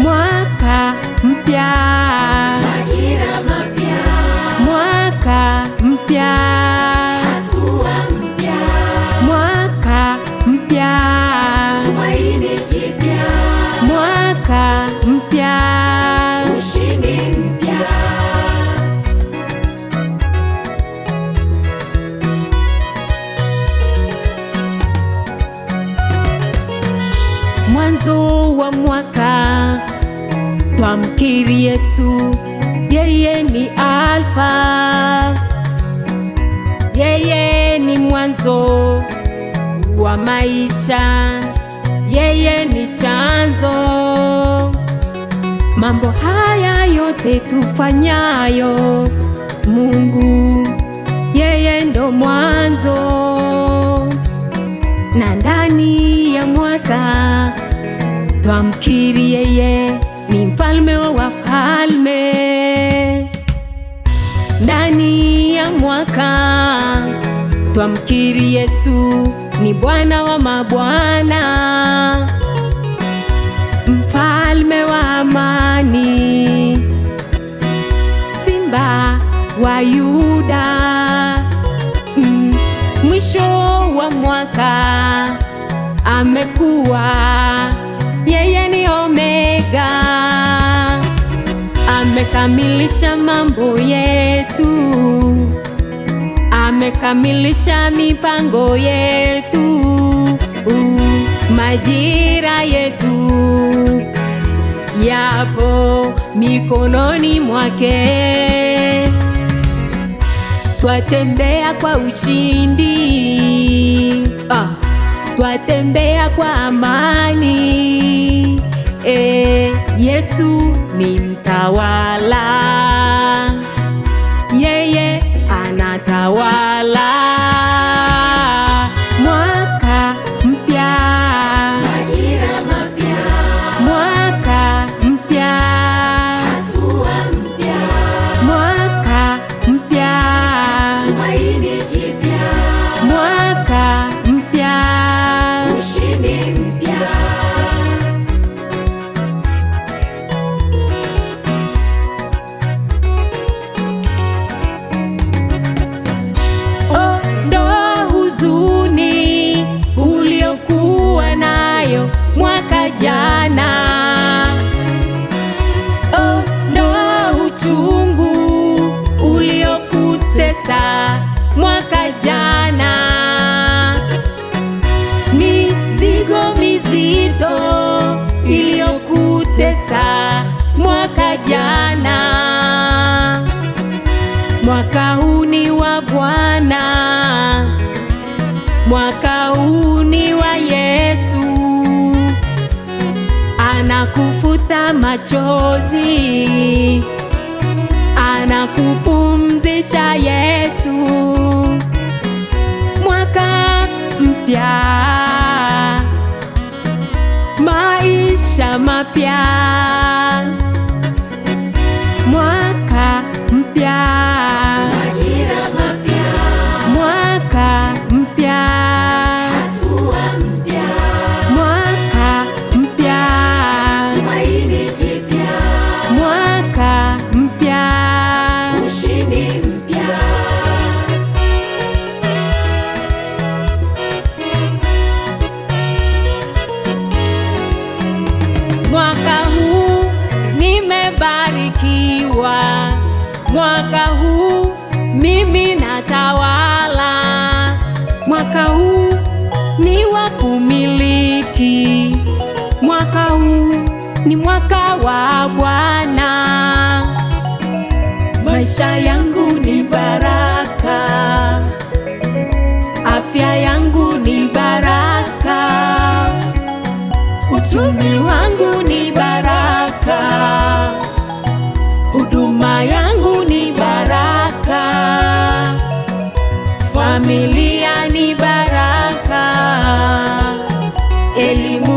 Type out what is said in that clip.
Mwaka mpya, majira mapya, mwaka mpya, hatua mpya, mwaka mpya, tumaini jipya, mwaka mpya, ushindi mpya. Mwanzo wa mwaka twamkiri Yesu, yeye ni Alfa, yeye ni mwanzo wa maisha, yeye ni chanzo. Mambo haya yote tufanyayo, Mungu yeye ndo mwanzo. Na ndani ya mwaka twamkiri yeye ni mfalme wa wafalme. Ndani ya mwaka twamkiri Yesu ni Bwana wa mabwana, mfalme wa amani, simba wa Yuda. Mwisho wa mwaka amekuwa yeye ni Omega, amekamilisha mambo yetu, amekamilisha mipango yetu, majira yetu yapo mikononi mwake. Twatembea kwa ushindi, twatembea kwa amani. Yesu ni mtawala, yeye anatawala. Mwaka mpya, Majira mapya, mwaka mpya, hatua mpya, mwaka mpya, tumaini jipya, mwaka mpya, ushindi mpya. ondoa huzuni uliokuwa nayo mwaka jana, ondoa uchungu uliokutesa mwaka jana, mizigo mizito iliyokutesa mwaka jana. Mwaka huu ni wa Bwana, mwaka huu ni wa Yesu, anakufuta machozi, anakupumzisha Yesu. Mwaka mpya, maisha mapya, mwaka mpya, Majira mapya, mwaka mpya, hatua mpya, mwaka mpya, tumaini jipya, mwaka mpya, ushindi mpya. mwaka huu nimebarikiwa, mwaka huu mimi natawala, mwaka huu ni wa kumiliki, mwaka huu ni mwaka wa Bwana. Maisha yangu ni baraka, afya yangu ni baraka, uchumi wangu ni baraka, huduma yangu ni baraka, familia ni baraka, elimu